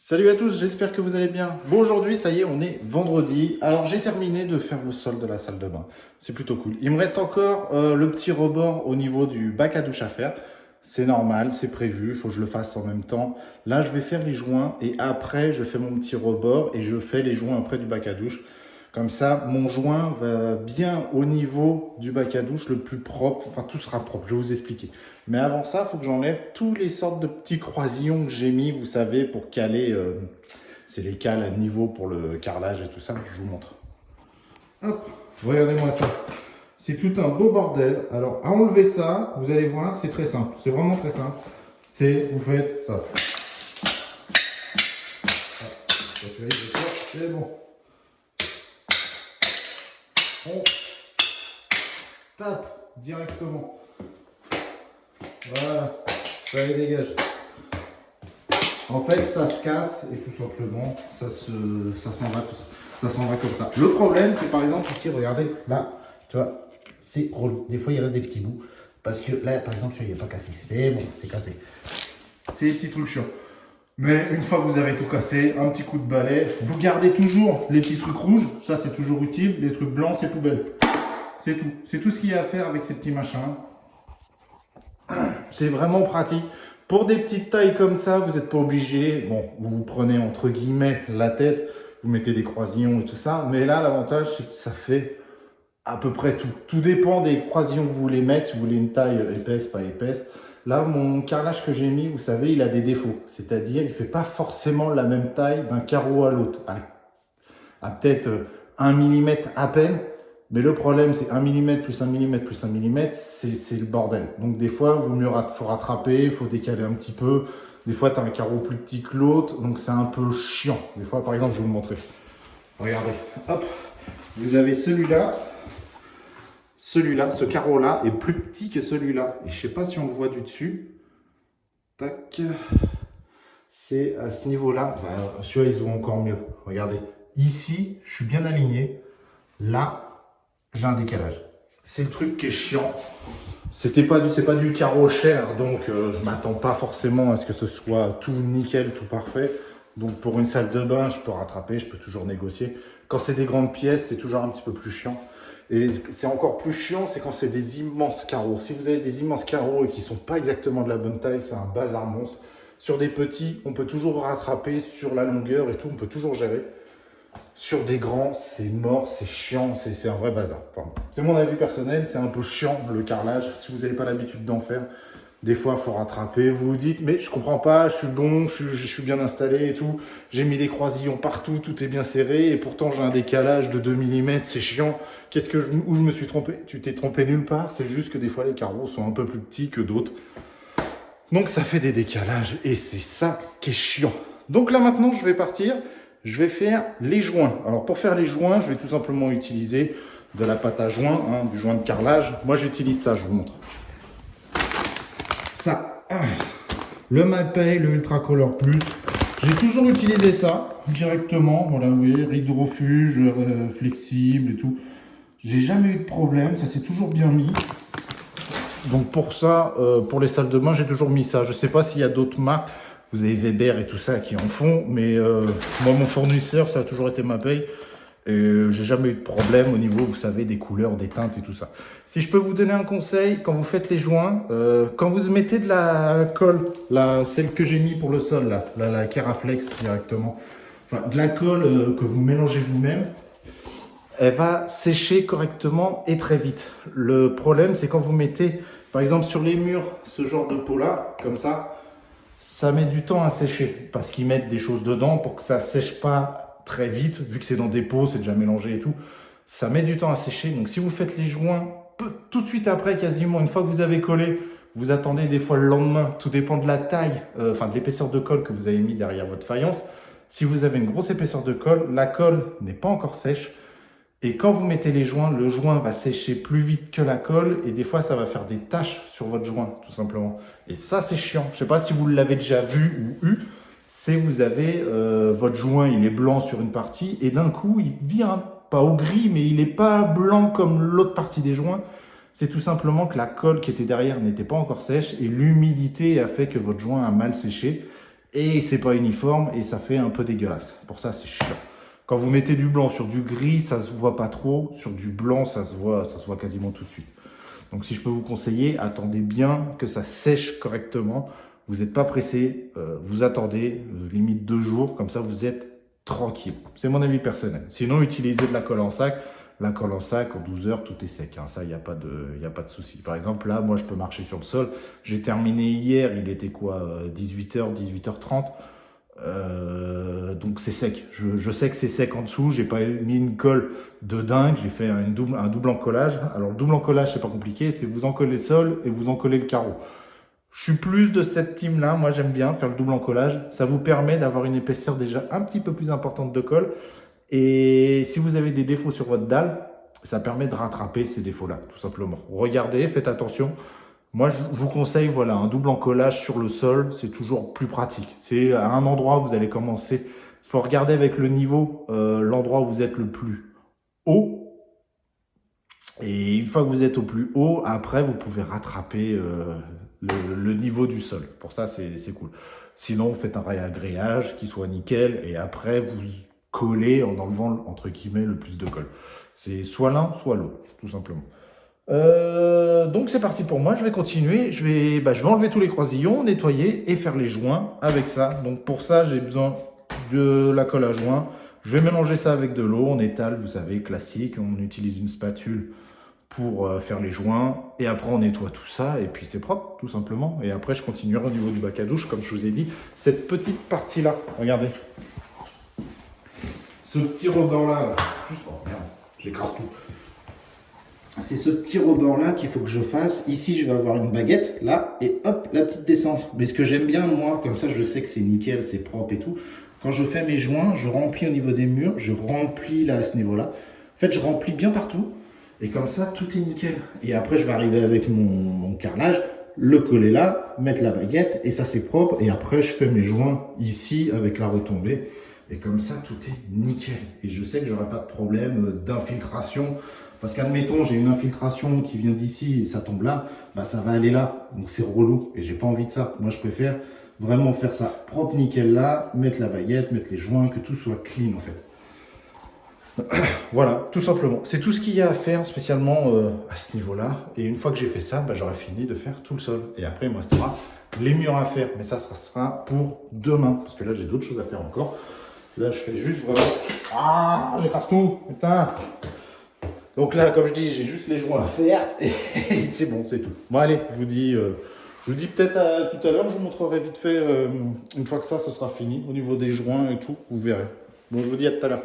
Salut à tous, j'espère que vous allez bien. Bon, aujourd'hui, ça y est, on est vendredi. Alors, j'ai terminé de faire le sol de la salle de bain. C'est plutôt cool. Il me reste encore le petit rebord au niveau du bac à douche à faire. C'est normal, c'est prévu, il faut que je le fasse en même temps. Là, je vais faire les joints et après, je fais mon petit rebord et je fais les joints après du bac à douche. Comme ça, mon joint va bien au niveau du bac à douche, le plus propre. Enfin, tout sera propre, je vais vous expliquer. Mais avant ça, il faut que j'enlève toutes les sortes de petits croisillons que j'ai mis, vous savez, pour caler. C'est les cales à niveau pour le carrelage et tout ça. Je vous montre. Hop, regardez-moi ça. C'est tout un beau bordel. Alors, à enlever ça, vous allez voir, c'est très simple. C'est vraiment très simple. Vous faites ça. C'est bon. On tape directement. Voilà, ça les dégage. En fait, ça se casse et tout simplement, ça s'en va tout ça. Ça s'en va comme ça. Le problème, c'est par exemple ici, regardez, là, tu vois, c'est relou. Des fois, il reste des petits bouts. Parce que là, par exemple, il n'est pas cassé. C'est bon, c'est cassé. C'est des petits trucs chiants. Mais une fois que vous avez tout cassé, un petit coup de balai, vous gardez toujours les petits trucs rouges. Ça, c'est toujours utile. Les trucs blancs, c'est poubelle. C'est tout. C'est tout ce qu'il y a à faire avec ces petits machins. C'est vraiment pratique. Pour des petites tailles comme ça, vous n'êtes pas obligé. Bon, vous prenez entre guillemets la tête, vous mettez des croisillons et tout ça. Mais là, l'avantage, c'est que ça fait à peu près tout. Tout dépend des croisillons que vous voulez mettre, si vous voulez une taille épaisse, pas épaisse. Là, mon carrelage que j'ai mis, vous savez, il a des défauts. C'est-à-dire, il ne fait pas forcément la même taille d'un carreau à l'autre. À peut-être 1 mm à peine. Mais le problème, c'est 1 mm plus 1 mm plus 1 mm, c'est le bordel. Donc des fois, faut rattraper, il faut décaler un petit peu. Des fois, tu as un carreau plus petit que l'autre, donc c'est un peu chiant. Des fois, par exemple, je vais vous montrer. Regardez, hop, vous avez celui-là. Celui-là, ce carreau-là est plus petit que celui-là. Et je ne sais pas si on le voit du dessus. Tac. C'est à ce niveau-là. Bah, celui-là, ils se voient encore mieux. Regardez. Ici, je suis bien aligné. Là, j'ai un décalage. C'est le truc qui est chiant. C'est pas du carreau cher, donc je m'attends pas forcément à ce que ce soit tout nickel, tout parfait. Donc pour une salle de bain, je peux rattraper, je peux toujours négocier. Quand c'est des grandes pièces, c'est toujours un petit peu plus chiant. Et c'est encore plus chiant, c'est quand c'est des immenses carreaux. Si vous avez des immenses carreaux et qui sont pas exactement de la bonne taille, c'est un bazar monstre. Sur des petits, on peut toujours rattraper sur la longueur et tout, on peut toujours gérer. Sur des grands, c'est mort, c'est chiant, c'est un vrai bazar. Enfin, c'est mon avis personnel, c'est un peu chiant le carrelage. Si vous n'avez pas l'habitude d'en faire, des fois, il faut rattraper. Vous vous dites, mais je comprends pas, je suis bon, je suis bien installé et tout. J'ai mis les croisillons partout, tout est bien serré. Et pourtant, j'ai un décalage de 2 mm, c'est chiant. Où je me suis trompé? Tu t'es trompé nulle part. C'est juste que des fois, les carreaux sont un peu plus petits que d'autres. Donc, ça fait des décalages et c'est ça qui est chiant. Donc là, maintenant, je vais partir. Je vais faire les joints. Alors pour faire les joints, je vais tout simplement utiliser de la pâte à joint, du joint de carrelage. Moi j'utilise ça, je vous montre. Ça, le Mapei, le Ultra Color Plus. J'ai toujours utilisé ça directement. Voilà, vous voyez, hydrofuge, flexible et tout. J'ai jamais eu de problème, ça s'est toujours bien mis. Donc pour ça, pour les salles de bain, j'ai toujours mis ça. Je ne sais pas s'il y a d'autres marques. Vous avez Weber et tout ça qui en font, mais moi, mon fournisseur, ça a toujours été Mapei. Et j'ai jamais eu de problème au niveau, vous savez, des couleurs, des teintes et tout ça. Si je peux vous donner un conseil, quand vous faites les joints, quand vous mettez de la colle, celle que j'ai mis pour le sol, la Keraflex directement, enfin de la colle que vous mélangez vous-même, elle va sécher correctement et très vite. Le problème, c'est quand vous mettez, par exemple, sur les murs, ce genre de pot-là, comme ça met du temps à sécher parce qu'ils mettent des choses dedans pour que ça ne sèche pas très vite, vu que c'est dans des pots, c'est déjà mélangé et tout. Ça met du temps à sécher. Donc si vous faites les joints tout de suite après, quasiment, une fois que vous avez collé, vous attendez des fois le lendemain. Tout dépend de la taille, de l'épaisseur de colle que vous avez mis derrière votre faïence. Si vous avez une grosse épaisseur de colle, la colle n'est pas encore sèche. Et quand vous mettez les joints, le joint va sécher plus vite que la colle et des fois ça va faire des taches sur votre joint tout simplement. Et ça c'est chiant. Je ne sais pas si vous l'avez déjà vu ou eu. C'est vous avez votre joint, il est blanc sur une partie et d'un coup il vient pas au gris mais il n'est pas blanc comme l'autre partie des joints. C'est tout simplement que la colle qui était derrière n'était pas encore sèche et l'humidité a fait que votre joint a mal séché. et c'est pas uniforme et ça fait un peu dégueulasse. Pour ça, c'est chiant. Quand vous mettez du blanc sur du gris, ça se voit pas trop. Sur du blanc, ça se voit quasiment tout de suite. Donc si je peux vous conseiller, attendez bien que ça sèche correctement. Vous n'êtes pas pressé, vous attendez, limite 2 jours, comme ça vous êtes tranquille. C'est mon avis personnel. Sinon, utilisez de la colle en sac. La colle en sac, en 12 heures, tout est sec. Hein. Ça, il n'y a pas de souci. Par exemple, là, moi, je peux marcher sur le sol. J'ai terminé hier, il était quoi, 18h, 18h30. Donc c'est sec. Je sais que c'est sec en dessous. J'ai pas mis une colle de dingue. J'ai fait un double encollage. Alors le double encollage, c'est pas compliqué. C'est vous encoller le sol et vous encoller le carreau. Je suis plus de cette team-là. Moi, j'aime bien faire le double encollage. Ça vous permet d'avoir une épaisseur déjà un petit peu plus importante de colle. Et si vous avez des défauts sur votre dalle, ça permet de rattraper ces défauts-là, tout simplement. Regardez, faites attention. Moi, je vous conseille, voilà, un double encollage sur le sol, c'est toujours plus pratique. C'est à un endroit où vous allez commencer. Il faut regarder avec le niveau, l'endroit où vous êtes le plus haut. Et une fois que vous êtes au plus haut, après, vous pouvez rattraper le niveau du sol. Pour ça, c'est cool. Sinon, faites un réagrégage qui soit nickel et après, vous collez en enlevant, entre guillemets, le plus de colle. C'est soit l'un, soit l'autre, tout simplement. Donc c'est parti pour moi, je vais continuer, je vais enlever tous les croisillons, nettoyer et faire les joints avec ça. Donc pour ça j'ai besoin de la colle à joint, je vais mélanger ça avec de l'eau, on étale, vous savez, classique, on utilise une spatule pour faire les joints et après on nettoie tout ça et puis c'est propre tout simplement. Et après je continuerai au niveau du bac à douche comme je vous ai dit, cette petite partie là, regardez, ce petit rebord là, oh merde, j'écrase tout. C'est ce petit rebord-là qu'il faut que je fasse. Ici, je vais avoir une baguette, là, et hop, la petite descente. Mais ce que j'aime bien, moi, comme ça, je sais que c'est nickel, c'est propre et tout. Quand je fais mes joints, je remplis au niveau des murs, je remplis là, à ce niveau-là. En fait, je remplis bien partout. Et comme ça, tout est nickel. Et après, je vais arriver avec mon carrelage, le coller là, mettre la baguette, et ça, c'est propre. Et après, je fais mes joints ici, avec la retombée. Et comme ça, tout est nickel. Et je sais que j'aurai pas de problème d'infiltration. Parce qu'admettons, j'ai une infiltration qui vient d'ici et ça tombe là, bah ça va aller là. Donc c'est relou et j'ai pas envie de ça. Moi, je préfère vraiment faire ça propre, nickel là, mettre la baguette, mettre les joints, que tout soit clean en fait. Voilà, tout simplement. C'est tout ce qu'il y a à faire spécialement à ce niveau-là. Et une fois que j'ai fait ça, bah, j'aurai fini de faire tout le sol. Et après, il me restera les murs à faire. Mais ça sera pour demain. Parce que là, j'ai d'autres choses à faire encore. Là, je fais juste vraiment... Ah, j'écrase tout, putain. Donc là, comme je dis, j'ai juste les joints à faire et c'est bon, c'est tout. Bon, allez, je vous dis peut-être tout à l'heure, je vous montrerai vite fait, une fois que ça, ce sera fini, au niveau des joints et tout, vous verrez. Bon, je vous dis à tout à l'heure.